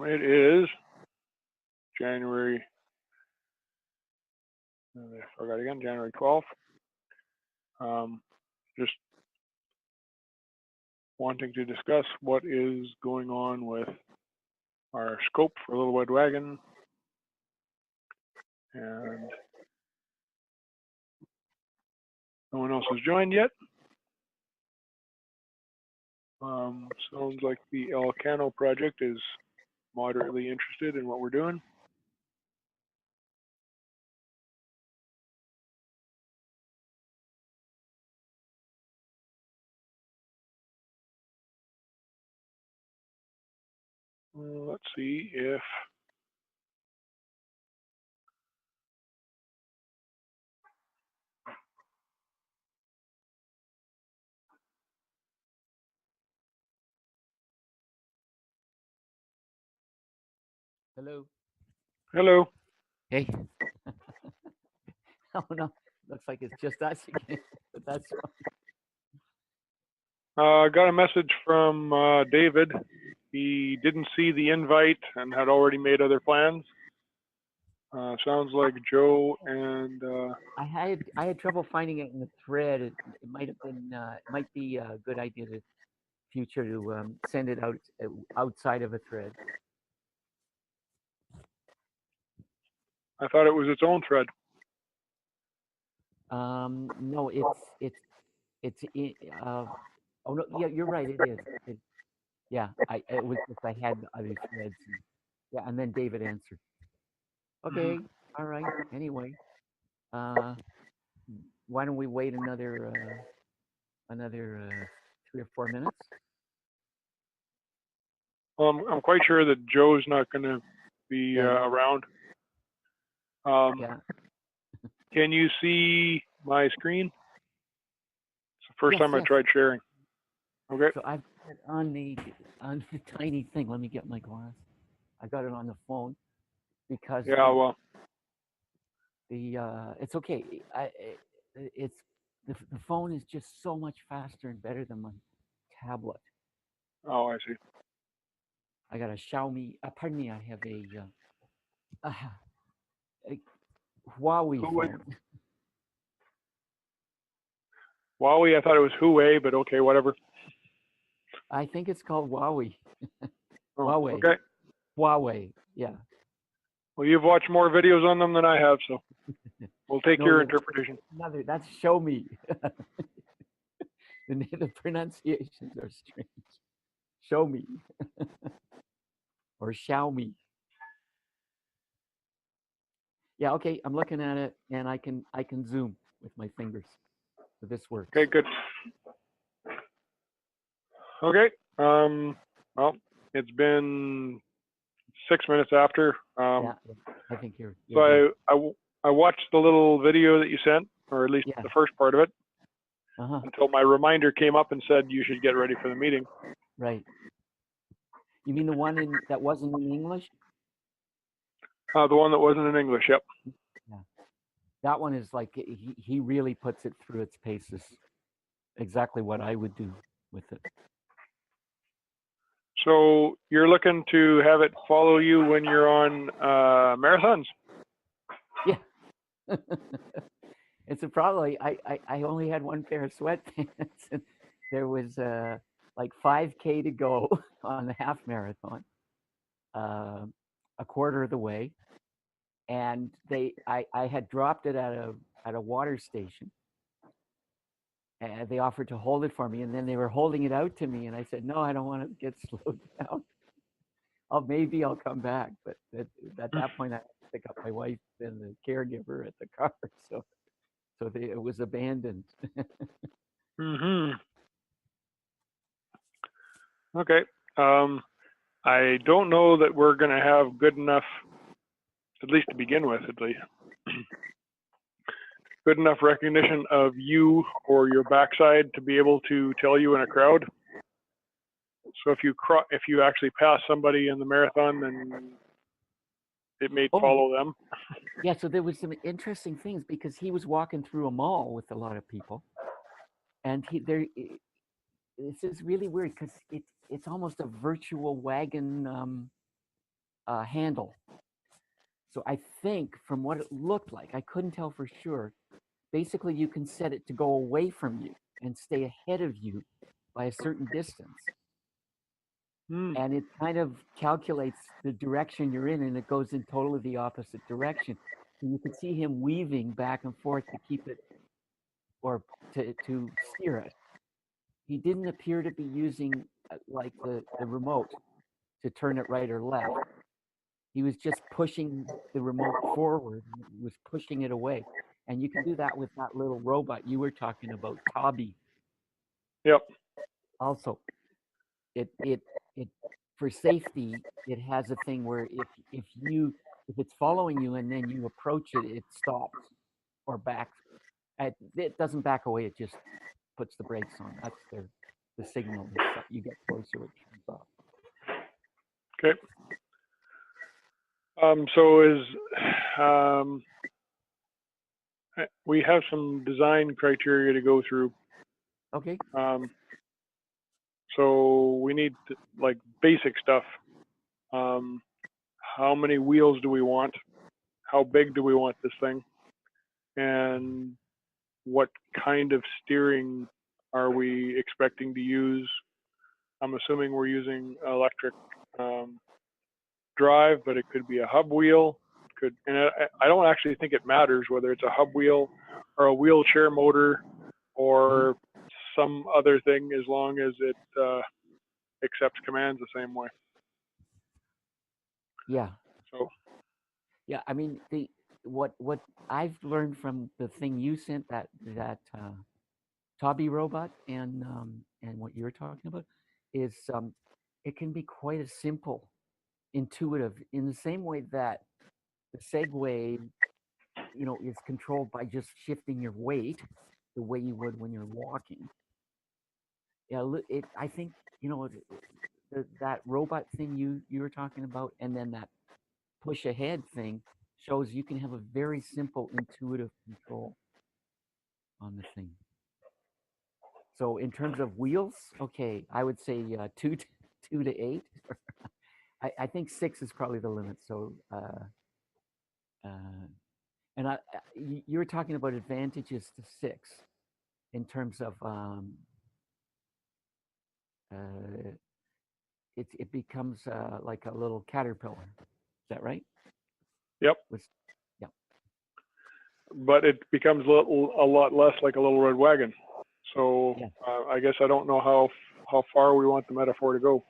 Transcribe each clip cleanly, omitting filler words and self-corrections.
It is January, I forgot again, January 12th. Just wanting to discuss what is going on with our scope for Little Red Wagon. And no one else has joined yet. Sounds like the Elcano project is moderately interested in what we're doing. Let's see if Hello. hello. Hey. Oh no, looks like it's just us again. But that's Got a message from David. He didn't see the invite and had already made other plans. Sounds like Joe and I had trouble finding it in the thread. It might have been it might be a good idea to future to send it out outside of a thread. I thought it was its own thread. No, it's oh no, yeah, you're right. It is. Yeah, it was just I had other threads. Yeah, and then David answered. Okay, all right. Anyway, why don't we wait another 3 or 4 minutes? I'm quite sure that Joe's not going to be around. Yeah. Can you see my screen? It's the first time I tried sharing. Okay. So I've got it on the tiny thing. Let me get my glass. I got it on the phone because it's okay. It's the phone is just so much faster and better than my tablet. Oh, I see. I got a Xiaomi. Pardon me. I have a Huawei phone. Huawei. I thought it was Huawei, but okay, whatever. I think it's called Huawei. Oh, Huawei. Okay. Huawei. Yeah. Well, you've watched more videos on them than I have, so we'll take your interpretation. That's Xiaomi. The pronunciations are strange. Show me. Or Xiaomi. Yeah, okay, I'm looking at it and I can zoom with my fingers. So this works. Okay, good. Okay. Well, it's been 6 minutes after. Yeah, I think you're so I watched the little video that you sent, or at least the first part of it, until my reminder came up and said you should get ready for the meeting. Right. You mean the one that wasn't in English? The one that wasn't in English, yep. Yeah. That one is like, he really puts it through its paces. Exactly what I would do with it. So you're looking to have it follow you when you're on marathons? Yeah. It's a problem. I only had one pair of sweatpants. And there was like 5K to go on the half marathon, a quarter of the way, and I had dropped it at a water station, and they offered to hold it for me, and then they were holding it out to me, and I said, no, I don't want to get slowed down. Maybe I'll come back, but at that point I had to pick up my wife and the caregiver at the car, so it was abandoned. Okay. I don't know that we're going to have good enough, at least to begin with, at least, good enough recognition of you or your backside to be able to tell you in a crowd. So if you actually pass somebody in the marathon, then it may follow them. Yeah, so there was some interesting things because he was walking through a mall with a lot of people, and this is really weird because it's almost a virtual wagon handle. So I think from what it looked like, I couldn't tell for sure. Basically, you can set it to go away from you and stay ahead of you by a certain distance. Hmm. And it kind of calculates the direction you're in, and it goes in totally the opposite direction. So you can see him weaving back and forth to keep it, or to steer it. He didn't appear to be using like the remote to turn it right or left. He was just pushing the remote forward, and was pushing it away. And you can do that with that little robot you were talking about, Tobby. Yep. Also, it for safety, it has a thing where if it's following you and then you approach it, it stops or backs. It doesn't back away. It just puts the brakes on. That's the signal. You get closer, it turns off. Okay. So we have some design criteria to go through. Okay. So we need to, like, basic stuff. How many wheels do we want? How big do we want this thing? And what kind of steering are we expecting to use? I'm assuming we're using electric drive, but it could be a hub wheel. And I don't actually think it matters whether it's a hub wheel or a wheelchair motor or some other thing, as long as it accepts commands the same way. Yeah. So yeah, I mean, what I've learned from the thing you sent, that Tobby robot, and what you're talking about, is it can be quite a simple, intuitive, in the same way that the Segway, is controlled by just shifting your weight the way you would when you're walking. Yeah, I think that robot thing you were talking about, and then that push ahead thing, shows you can have a very simple, intuitive control on the thing. So in terms of wheels, okay, I would say 2 to 8. I think 6 is probably the limit. So and you were talking about advantages to 6 in terms of it becomes like a little caterpillar. Is that right? Yep. Yeah. But it becomes a lot less like a little red wagon. So Yeah. I guess I don't know how far we want the metaphor to go.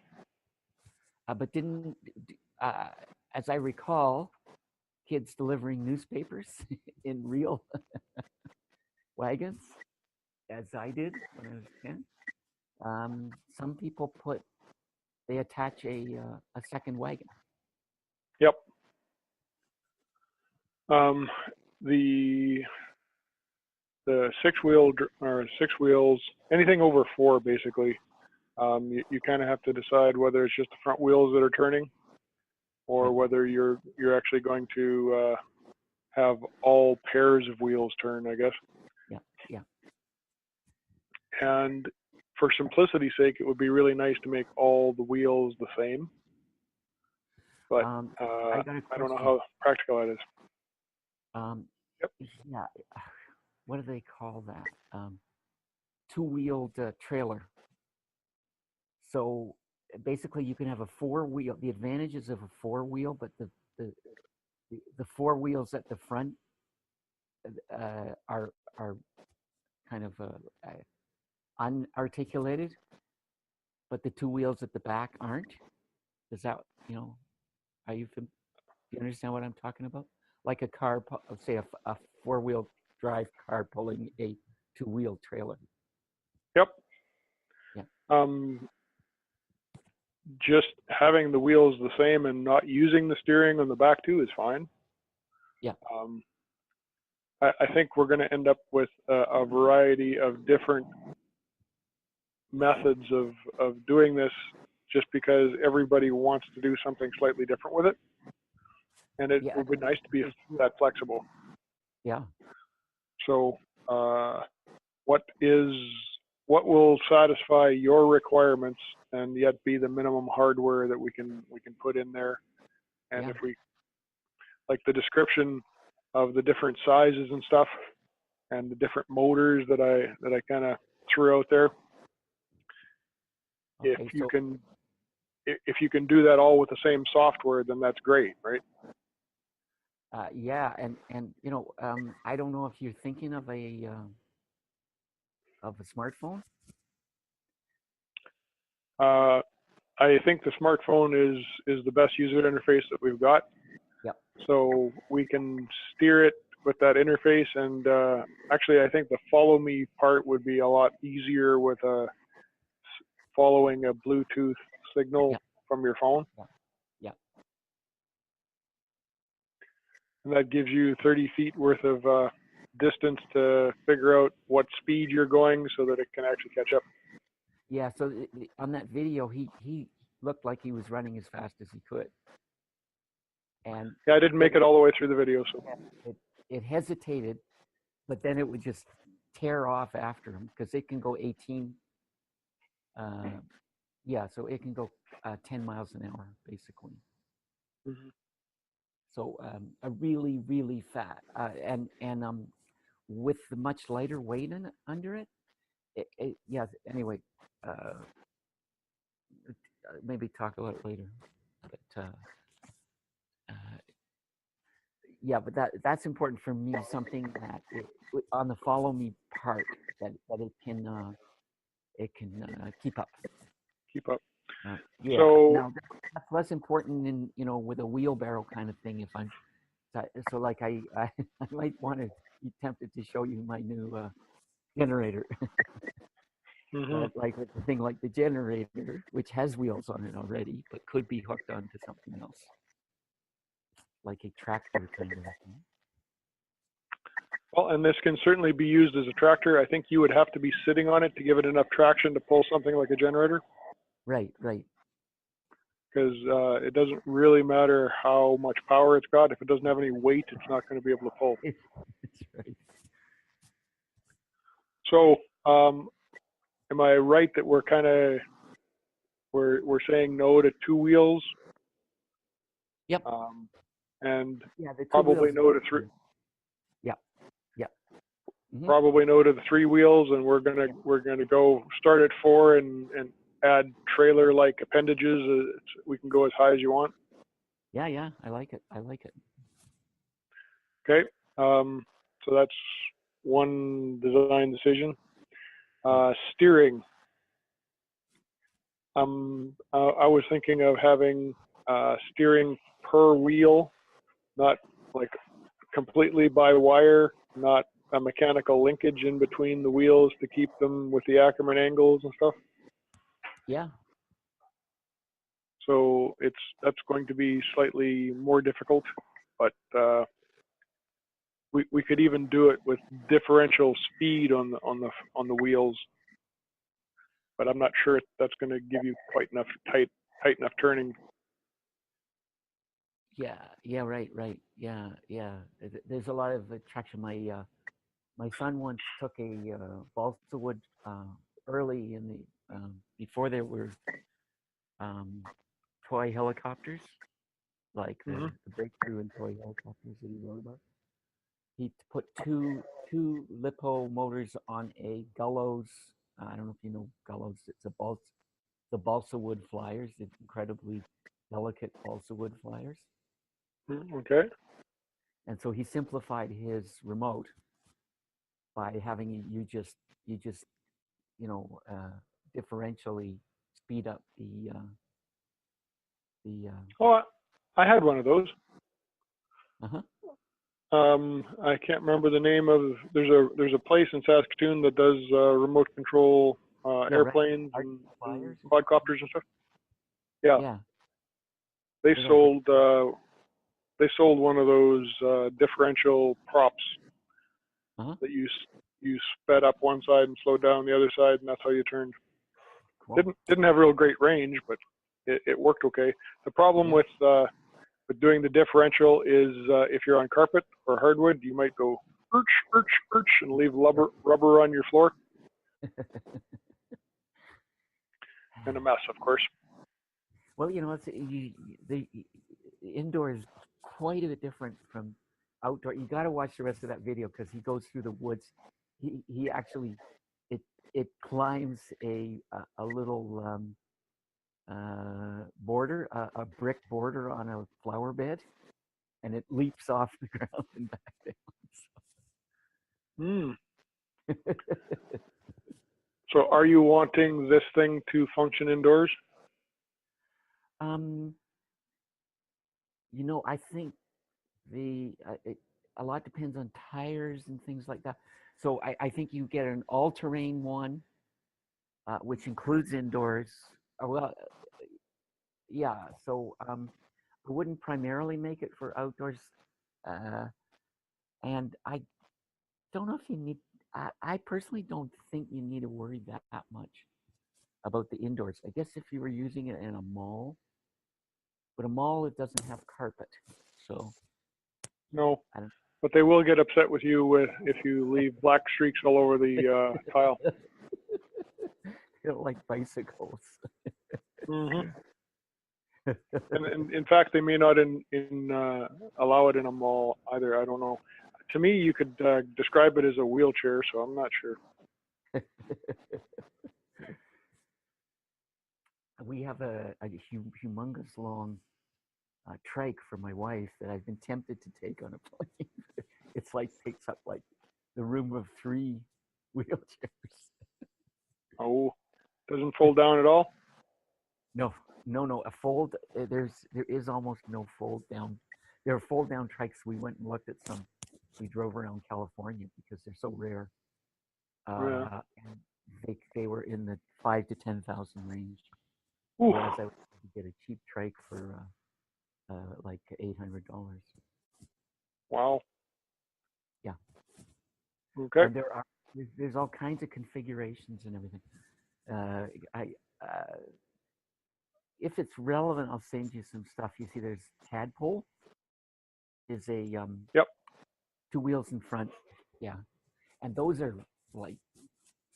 But didn't, as I recall, kids delivering newspapers in real wagons, as I did when I was 10. Some people they attach a second wagon. Yep. The 6 wheels, anything over 4, basically. You kind of have to decide whether it's just the front wheels that are turning, or whether you're actually going to have all pairs of wheels turn, I guess. Yeah. And for simplicity's sake, it would be really nice to make all the wheels the same. But I don't know how practical that is. Yep. Yeah. What do they call that? 2-wheeled trailer. So basically, you can have a 4-wheel. The advantages of a 4-wheel, but the 4 wheels at the front are kind of unarticulated, but the 2 wheels at the back aren't. Does that, are you? Do you understand what I'm talking about? Like a car, say a 4-wheel drive car pulling a 2-wheel trailer. Yep. Yeah. Just having the wheels the same and not using the steering on the back too is fine. Yeah. I think we're going to end up with a variety of different methods of doing this, just because everybody wants to do something slightly different with it. And it would be nice to be that flexible. Yeah. So what will satisfy your requirements and yet be the minimum hardware that we can put in there, And Yeah. if we, like the description of the different sizes and stuff, and the different motors that I kind of threw out there, Okay, if you can do that all with the same software, then that's great, right? yeah, and you know, I don't know if you're thinking of a smartphone. I think the smartphone is the best user interface that we've got. Yep. So we can steer it with that interface, and actually, I think the follow me part would be a lot easier with following a Bluetooth signal Yep. from your phone. Yeah. Yeah. And that gives you 30 feet worth of distance to figure out what speed you're going so that it can actually catch up. Yeah. So on that video, he looked like he was running as fast as he could, and Yeah, I didn't make it all the way through the video, so. it hesitated, but then it would just tear off after him because it can go 18. Yeah, so it can go 10 miles an hour basically. Mm-hmm. So a really, really fat, and with the much lighter weight under it, yeah. Anyway, maybe talk about it later, but yeah, but that's important for me. Something that on the follow me part that it can keep up. Keep up. Yeah. So, now that's less important in with a wheelbarrow kind of thing. If I'm so like I might want to be tempted to show you my new generator. mm-hmm. But like with the thing like the generator, which has wheels on it already, but could be hooked onto something else, like a tractor kind of thing. Well, and this can certainly be used as a tractor. I think you would have to be sitting on it to give it enough traction to pull something like a generator. Right, right. Because it doesn't really matter how much power it's got. If it doesn't have any weight, it's not going to be able to pull. That's right. So, am I right that we're saying no to 2 wheels? Yep. And yeah, probably no to 3. Yeah. Yeah. Mm-hmm. Probably no to the 3 wheels, and we're gonna go start at 4 and add trailer-like appendages. We can go as high as you want. Yeah, yeah, I like it. I like it. Okay, so that's one design decision. Steering. I was thinking of having steering per wheel, not like completely by wire, not a mechanical linkage in between the wheels to keep them with the Ackerman angles and stuff. Yeah. So that's going to be slightly more difficult, but we could even do it with differential speed on the wheels. But I'm not sure that's going to give you quite enough tight enough turning. Yeah, yeah, right. Yeah, yeah. There's a lot of traction. My son once took a balsa wood early in the before there were toy helicopters, like the breakthrough in toy helicopters that he wrote about. He put two lipo motors on a Gullows. I don't know if you know Gullows. It's the balsa wood flyers, the incredibly delicate balsa wood flyers. Okay. And so he simplified his remote by having you just differentially speed up the Oh, I had one of those. uh-huh. I can't remember the name of. There's a place in Saskatoon that does remote control airplanes right. and quadcopters and stuff. Yeah. Yeah. They sold one of those differential props that you sped up one side and slowed down the other side, and that's how you turned. Cool. Didn't have real great range, but it worked okay. The problem with doing the differential is if you're on carpet or hardwood, you might go urch, and leave rubber on your floor. And a mess, of course. Well, indoor is quite a bit different from outdoor. You got to watch the rest of that video because he goes through the woods. He actually it climbs a little border, a brick border on a flower bed, and it leaps off the ground and back down. So are you wanting this thing to function indoors? You know, I think a lot depends on tires and things like that. So I think you get an all-terrain one, which includes indoors. Well, yeah. So I wouldn't primarily make it for outdoors, and I don't know if you need. I personally don't think you need to worry that much about the indoors. I guess if you were using it in a mall, but a mall it doesn't have carpet, so. No, but they will get upset with you if you leave black streaks all over the tile. They don't like bicycles. And in fact, they may not allow it in a mall either. I don't know. To me, you could describe it as a wheelchair, so I'm not sure. We have a humongous long trike for my wife that I've been tempted to take on a plane. It's like takes up like the room of 3 wheelchairs. Oh, doesn't fold down at all? No. A fold. There is almost no fold down. There are fold down trikes. We went and looked at some. We drove around California because they're so rare. Yeah. And they were in the 5,000 to 10,000 range. Ooh. Whereas I would get a cheap trike for like $800. Wow. Yeah. Okay. And there's all kinds of configurations and everything. If it's relevant, I'll send you some stuff. You see, there's Tadpole. Is a yep. 2 wheels in front. Yeah, and those are like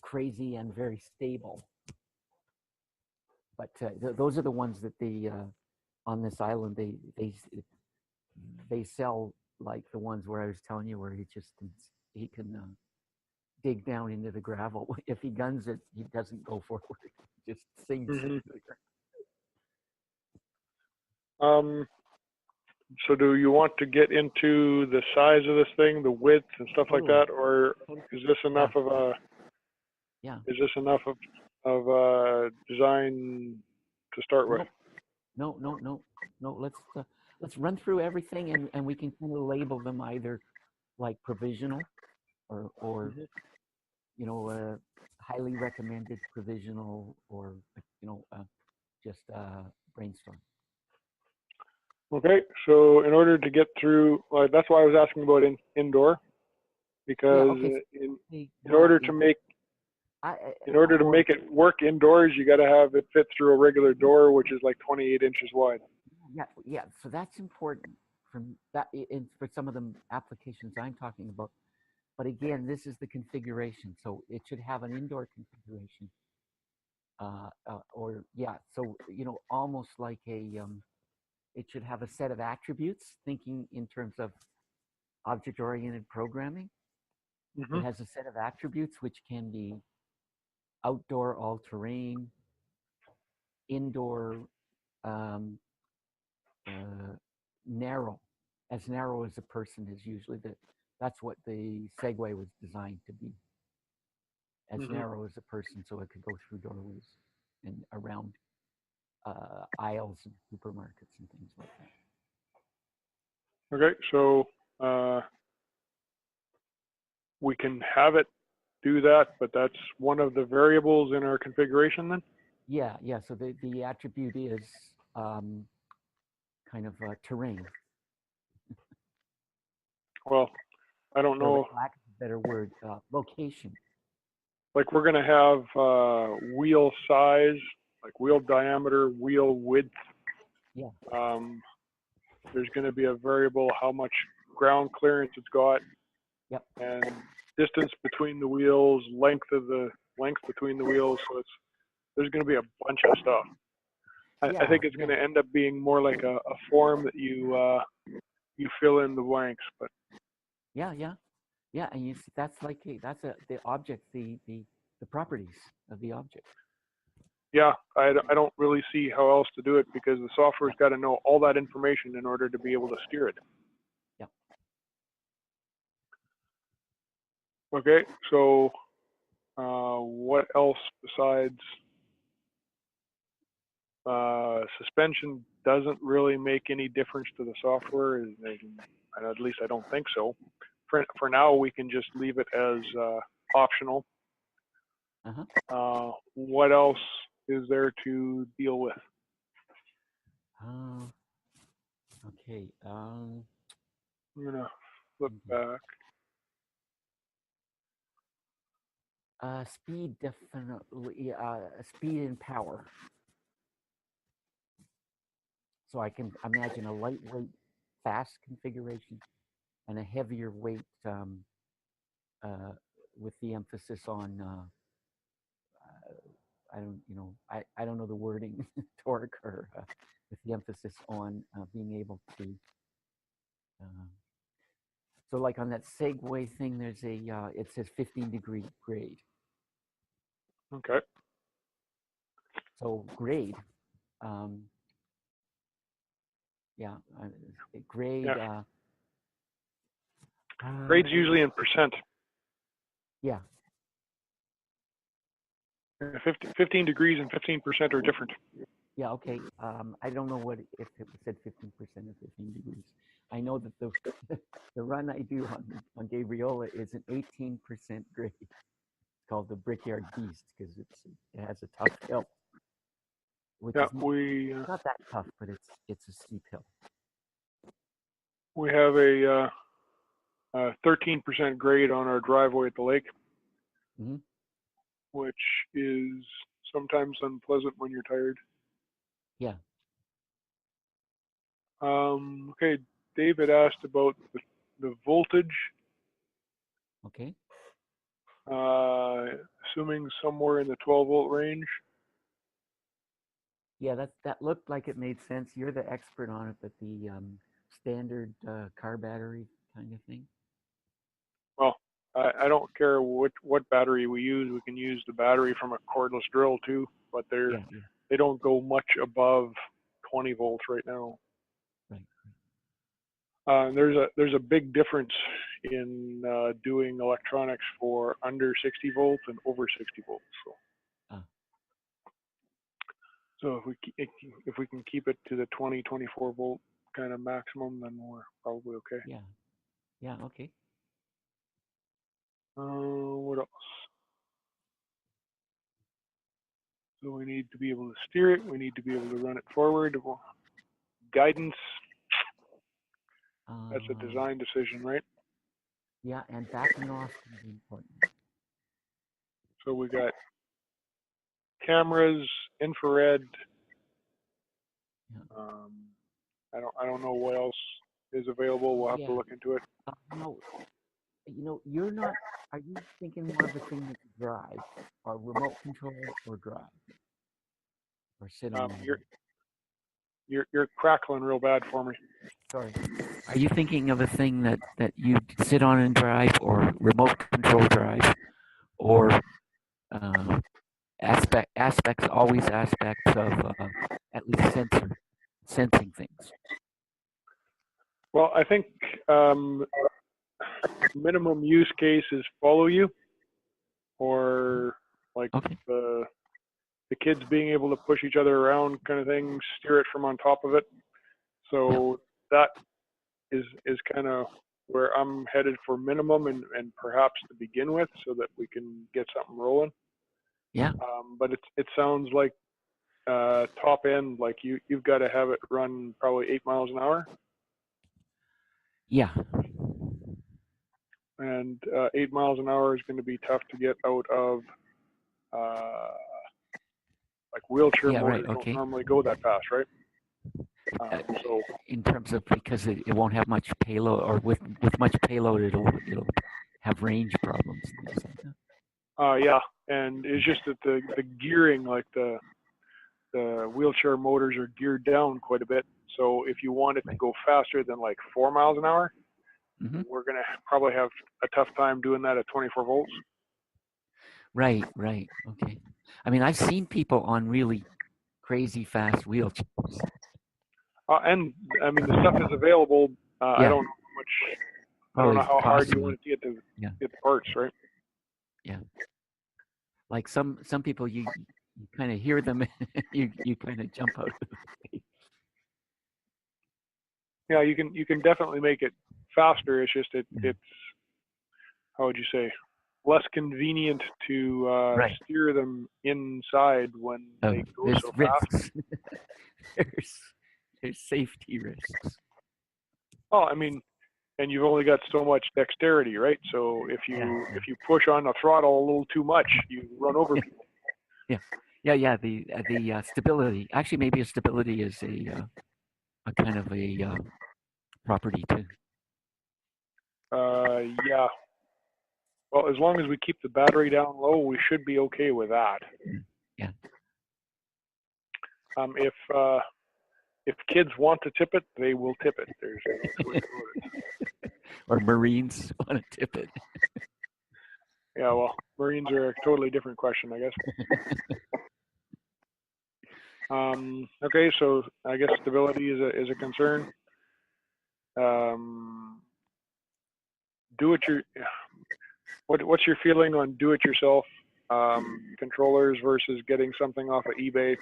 crazy and very stable. But those are the ones that on this island they sell, like the ones where I was telling you where he can dig down into the gravel. If he guns it, he doesn't go forward. He just sinks into the ground. So do you want to get into the size of this thing, the width and stuff like that, or is this enough of a? Yeah. Is this enough of a design to start with? No. Let's run through everything, and we can kind of label them either like provisional, or you know, highly recommended, provisional, or you know, just brainstorm. Okay, so in order to get through, that's why I was asking about indoor, because in order to make it work indoors, you got to have it fit through a regular door, which is like 28 inches wide. Yeah. So that's important for some of the applications I'm talking about. But again, this is the configuration, so it should have an indoor configuration. So you know, almost like it should have a set of attributes, thinking in terms of object-oriented programming. It has a set of attributes which can be outdoor, all-terrain, indoor, narrow. As narrow as a person is usually that's what the Segway was designed to be. As narrow as a person, so it could go through doorways and around aisles and supermarkets and things like that. Okay, so we can have it do that, but that's one of the variables in our configuration then? Yeah. So the attribute is kind of terrain. Well, I don't know. Lack of a better word, location. Like we're going to have wheel size, like wheel diameter, wheel width. Yeah. There's going to be a variable how much ground clearance it's got. Yep. And distance between the wheels, length between the wheels. So there's going to be a bunch of stuff. I think it's going to end up being more like a form that you fill in the blanks. But yeah, and you see, that's like that's the object, the properties of the object. yeah, I don't really see how else to do it, because the software's got to know all that information in order to be able to steer it. Yeah. Okay, so what else besides suspension doesn't really make any difference to the software, and at least I don't think so. For now, we can just leave it as optional. What else is there to deal with? Okay. I'm gonna flip back. Speed, definitely. Speed and power. So I can imagine a lightweight, fast configuration, and a heavier weight with the emphasis on I don't know the wording, torque, or with the emphasis on being able to. So like on that Segway thing, there's it says 15-degree grade. Okay. So grade, grade. Yeah. Grade's usually in percent. Yeah. 15 degrees and 15% are different. Yeah, okay. I don't know what if it said 15% or 15 degrees. I know that the run I do on Gabriola is an 18% grade. It's called the Brickyard Beast because it has a tough hill. Which is not that tough, but it's a steep hill. We have a 13% grade on our driveway at the lake, which is sometimes unpleasant when you're tired. Yeah. Okay, David asked about the voltage. Okay. Assuming somewhere in the 12-volt range. Yeah, that looked like it made sense. You're the expert on it, but the standard car battery kind of thing. Well, I don't care what battery we use. We can use the battery from a cordless drill too, but they don't go much above 20 volts right now. Right. There's a big difference in doing electronics for under 60 volts and over 60 volts. So if we can keep it to the 24 volt kind of maximum, then we're probably okay. Yeah. Yeah. Okay. What else? So we need to be able to steer it. We need to be able to run it forward. Guidance. That's a design decision, right? Yeah, and back and off is important. So we got cameras, infrared. Yeah. I don't know what else is available. We'll have to look into it. You're not. Are you thinking more of a thing that you drive, or remote control, or drive, or sit on? You're crackling real bad for me. Sorry. Are you thinking of a thing that you sit on and drive, or remote control drive, or aspects of at least sensing things? Well, I think minimum use case is follow you, or like the kids being able to push each other around kind of thing, steer it from on top of it. So that is kind of where I'm headed for minimum and perhaps to begin with, so that we can get something rolling. Yeah. But it sounds like top end, like you've got to have it run probably 8 miles an hour. Yeah. And 8 miles an hour is going to be tough to get out of like wheelchair motors don't normally go that fast, right? So in terms of, because it won't have much payload, or with much payload it'll have range problems and things like that. Yeah, and it's just that the gearing, like the the wheelchair motors are geared down quite a bit. So if you want it to go faster than like 4 miles an hour, we're going to probably have a tough time doing that at 24 volts. Right. Okay. I mean, I've seen people on really crazy fast wheelchairs. And I mean, the stuff is available. I don't know how much. I don't know how hard you want to get the parts, right? Yeah. Like some people, you kind of hear them, you kind of jump out of the way. Yeah, you can definitely make it faster. It's just it's how would you say, less convenient to steer them inside when they go so fast. There's safety risks. Oh, I mean, and you've only got so much dexterity, right? So if you push on the throttle a little too much, you run over people. Yeah. The stability. Actually, maybe a stability is a kind of a property too. Yeah. Well, as long as we keep the battery down low, we should be okay with that. Yeah. If kids want to tip it, they will tip it. There's no choice about it. Or Marines want to tip it. Yeah, well, Marines are a totally different question, I guess. Okay, so I guess stability is a concern. What's your feeling on do-it-yourself controllers versus getting something off of eBay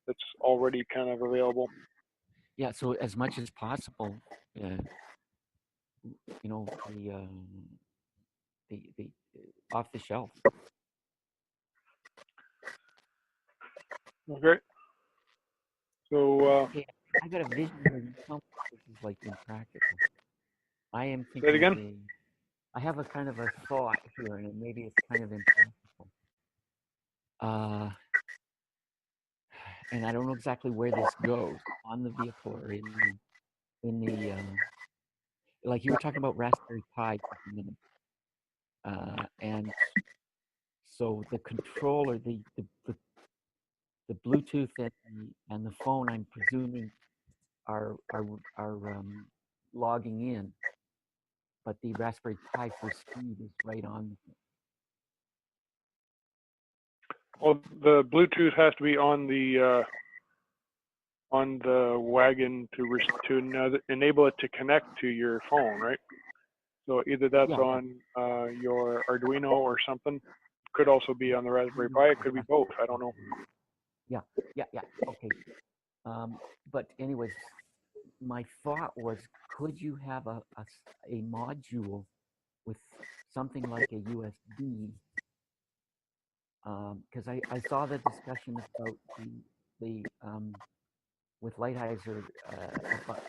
that's already kind of available? Yeah, so as much as possible, the off the shelf. Okay. So I got a vision where you tell me this is like impractical. I am thinking. Say it again. I have a kind of a thought here, and maybe it's kind of impractical. And I don't know exactly where this goes on the vehicle or in the like you were talking about Raspberry Pi for a minute. And so the controller, the Bluetooth and the phone, I'm presuming, are logging in, but the Raspberry Pi for speed is right on. Well, the Bluetooth has to be on the Wagon to enable it to connect to your phone, right? So either that's on your Arduino or something. Could also be on the Raspberry Pi. It could be both. I don't know. Yeah. Okay. But anyways, my thought was, could you have a module with something like a USB? Because I saw the discussion about the with Lighthizer,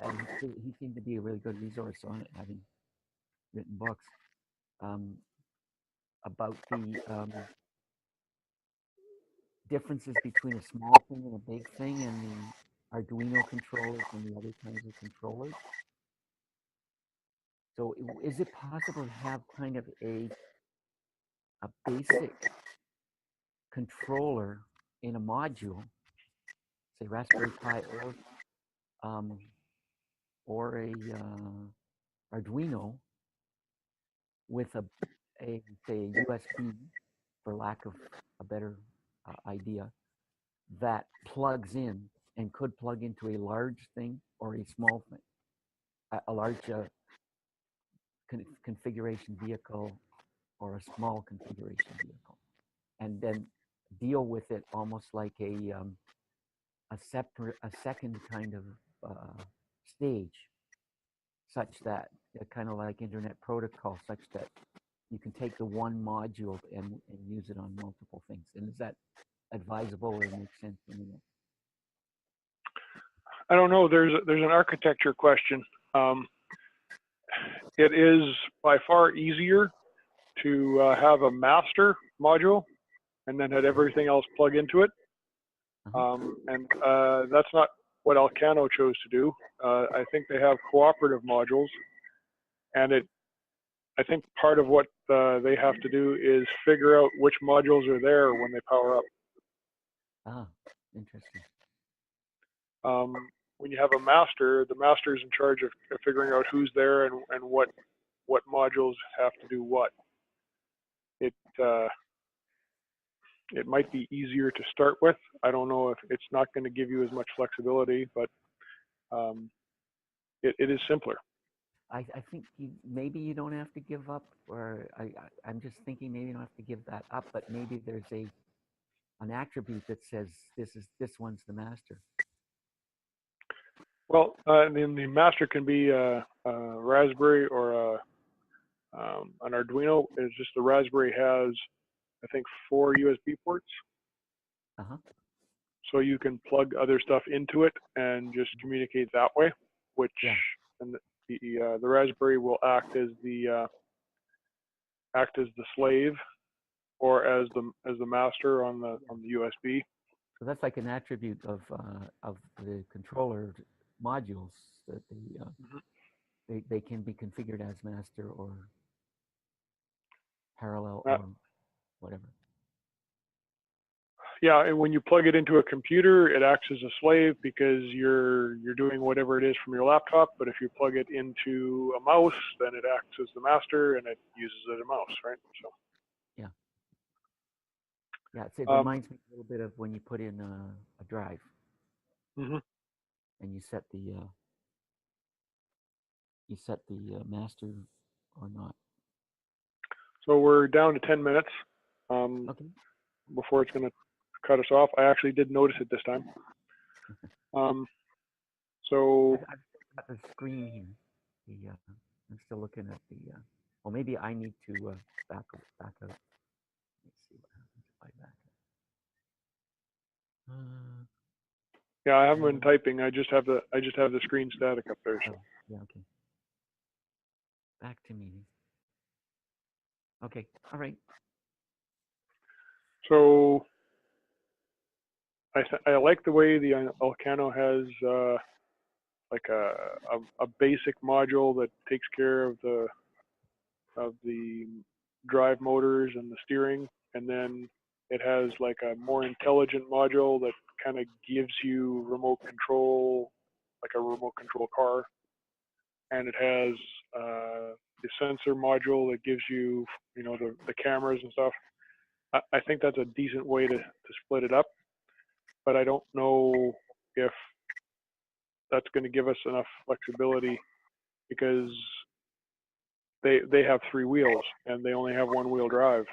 and he seemed to be a really good resource on it, having written books about the differences between a small thing and a big thing, and the Arduino controllers and the other kinds of controllers. So is it possible to have kind of a basic controller in a module, say Raspberry Pi or a Arduino, with a say a USB, for lack of a better idea, that plugs in and could plug into a large thing or a small thing, a large configuration vehicle or a small configuration vehicle, and then deal with it almost like a second kind of stage, such that kind of like Internet Protocol, such that you can take the one module and use it on multiple things. And is that advisable or makes sense anyway? I don't know. There's an architecture question. It is by far easier to have a master module and then have everything else plug into it. And that's not what Elcano chose to do. I think they have cooperative modules, and I think part of what they have to do is figure out which modules are there when they power up. Interesting. When you have a master, the master is in charge of figuring out who's there and what modules have to do what. It it might be easier to start with. I don't know if it's not going to give you as much flexibility, but it is simpler. I think maybe you don't have to give up, or I'm just thinking maybe you don't have to give that up, but maybe there's an attribute that says this one's the master. Well, then the master can be a Raspberry or an Arduino. It's just the Raspberry has, I think, 4 USB ports. So you can plug other stuff into it and just communicate that way, which and the Raspberry will act as the slave or as the master on the USB. So that's like an attribute of the controller modules that they can be configured as master or parallel or whatever. Yeah, and when you plug it into a computer, it acts as a slave because you're doing whatever it is from your laptop. But if you plug it into a mouse, then it acts as the master and it uses it as a mouse, right? So. Yeah, it reminds me a little bit of when you put in a drive, and you set the master or not. So we're down to 10 minutes before it's going to cut us off. I actually did notice it this time. So I've got the screen here. I'm still looking at the. Well, maybe I need to back out. Let's see what happens if I back out. Yeah, I haven't been typing. I just have the screen static up there. So. Yeah. Okay. Back to meeting. Okay. All right. So I like the way the Elcano has like a basic module that takes care of the drive motors and the steering, and then it has like a more intelligent module that kind of gives you remote control, like a remote control car, and it has the sensor module that gives you the cameras and stuff. I think that's a decent way to split it up, but I don't know if that's going to give us enough flexibility because they have 3 wheels and they only have 1-wheel drive.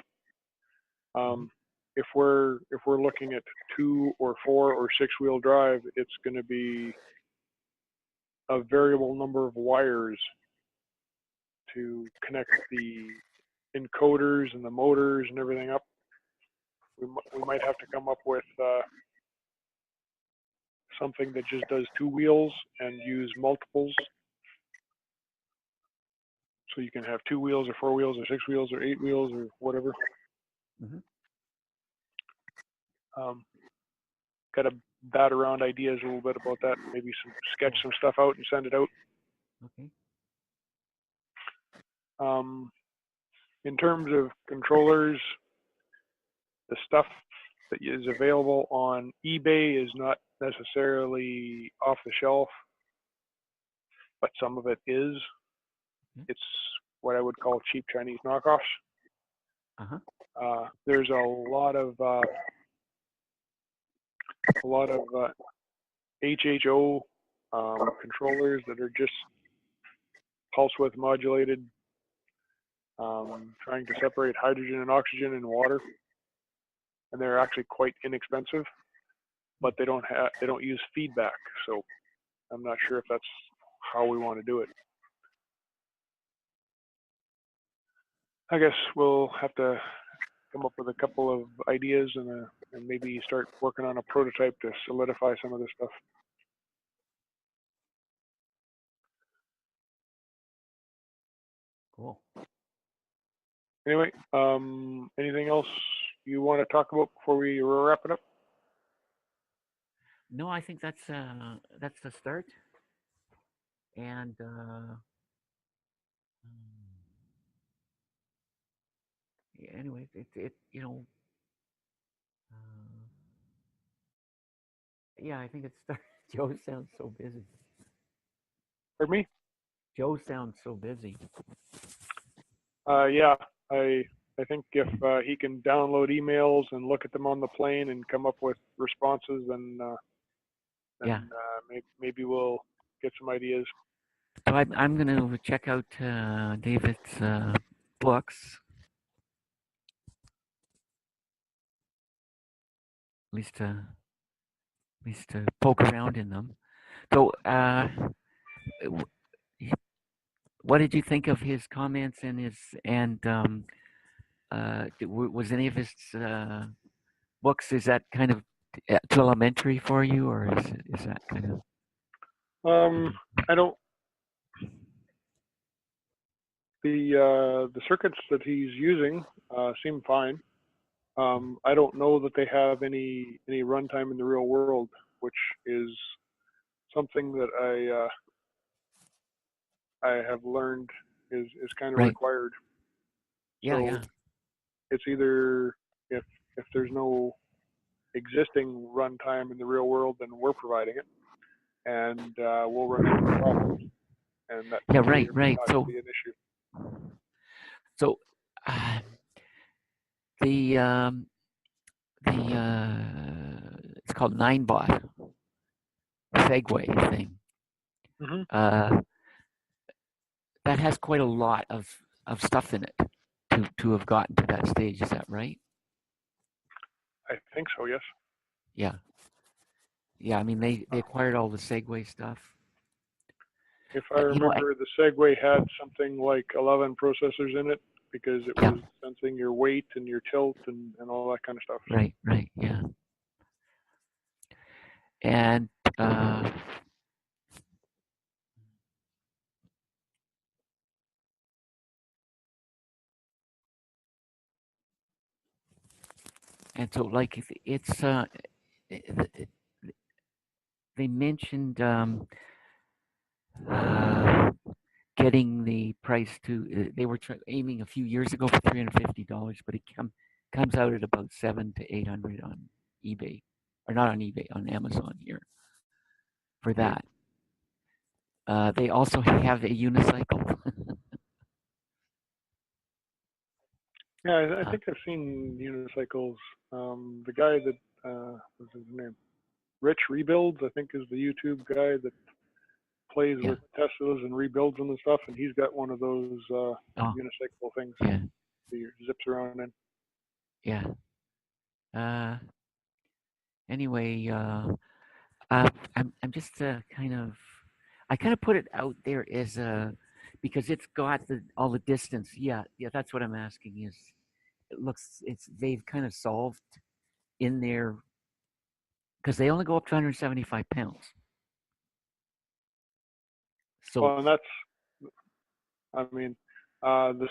If we're looking at 2 or 4 or 6-wheel drive, it's going to be a variable number of wires to connect the encoders and the motors and everything up. We might have to come up with something that just does 2 wheels and use multiples. So you can have 2 wheels or 4 wheels or 6 wheels or 8 wheels or whatever. Got to bat around ideas a little bit about that. Maybe sketch some stuff out and send it out. Okay. In terms of controllers, the stuff that is available on eBay is not necessarily off the shelf, but some of it is. It's what I would call cheap Chinese knockoffs. There's a lot of HHO controllers that are just pulse width modulated, trying to separate hydrogen and oxygen in water, and they're actually quite inexpensive, but they don't use feedback. So I'm not sure if that's how we want to do it. I guess we'll have to come up with a couple of ideas and maybe start working on a prototype to solidify some of this stuff. Cool. Anyway, anything else you want to talk about before we wrap it up? No, I think that's the start. And anyway, it Yeah, I think it started. Joe sounds so busy. Pardon me? Joe sounds so busy. Yeah, I think if he can download emails and look at them on the plane and come up with responses, then Yeah. maybe we'll get some ideas. So I'm going to check out David's books. At least to poke around in them. So, what did you think of his comments and was any of his books? Is that kind of too elementary for you, or is that kind of? I don't. The circuits that he's using seem fine. I don't know that they have any runtime in the real world, which is something that I have learned is kind of Right. required. Yeah, So yeah. it's either if there's no existing runtime in the real world, then we're providing it, and we'll run into problems, and that Yeah, may right, or may right. not So, be an issue. so uh, the it's called 9-bot Segway thing. Mm-hmm. That has quite a lot of stuff in it to have gotten to that stage. Is that right? I think so. Yes. Yeah. Yeah. I mean, they acquired all the Segway stuff. If I remember, the Segway had something like 11 processors in it because it was sensing your weight and your tilt and all that kind of stuff. Right, right, yeah. And so like it's they mentioned getting the price to they were aiming a few years ago for $350, but it comes out at about $700 to $800 on eBay, or not on eBay, on Amazon here for that. They also have a unicycle. Yeah, I think I've seen unicycles. The guy that what's his name? Rich Rebuilds, I think, is the YouTube guy that plays with Teslas and rebuilds them and stuff, and he's got one of those unicycle things that he zips around in. Yeah. Anyway, I'm just I kind of put it out there as because it's got all the distance. Yeah, that's what I'm asking. Is they've kind of solved in there because they only go up to 175 pounds. So, well, and that's, I mean, the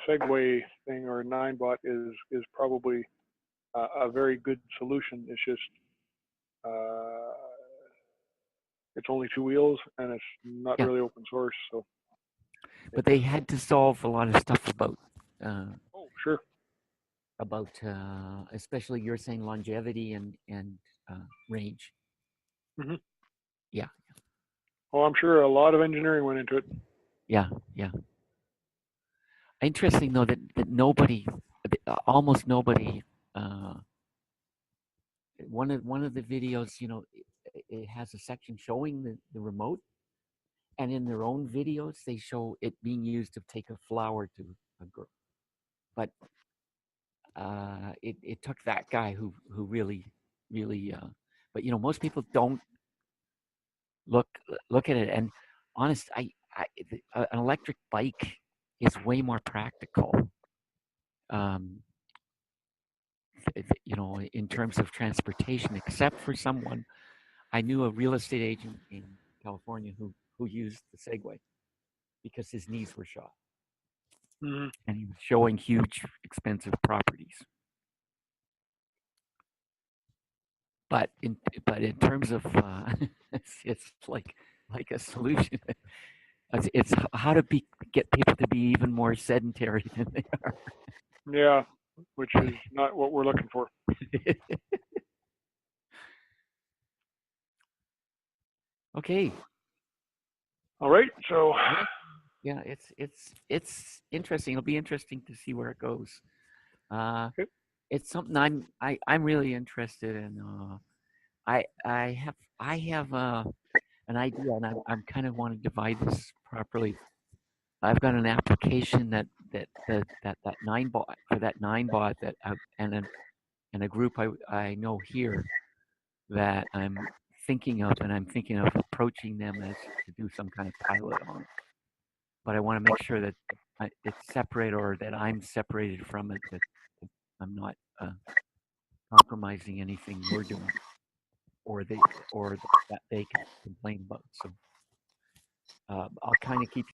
Segway thing or 9-bot is probably a very good solution. It's just it's only 2 wheels and it's not really open source. So, but they had to solve a lot of stuff about. Sure. About especially you're saying longevity and range. Mm-hmm. Yeah. Well, I'm sure a lot of engineering went into it. Yeah. Interesting though that nobody, almost nobody. One of the videos, it has a section showing the remote, and in their own videos they show it being used to take a flower to a girl. But it took that guy who really but most people don't look at it. And honest, an electric bike is way more practical. In terms of transportation, except for someone I knew, a real estate agent in California who used the Segway because his knees were shot, and he was showing huge, expensive properties. But in terms of it's like a solution. It's how to get people to be even more sedentary than they are. Yeah, which is not what we're looking for. Okay. All right. So Yeah, it's interesting. It'll be interesting to see where it goes. okay. It's something I'm really interested in. I have an idea, and I'm kind of want to divide this properly. I've got an application that nine bot for that nine bot that and a group I know here that I'm thinking of, and I'm thinking of approaching them as to do some kind of pilot on. But I want to make sure that it's separate, or that I'm separated from it, that I'm not compromising anything we're doing, or they or that they can complain about. So I'll kind of keep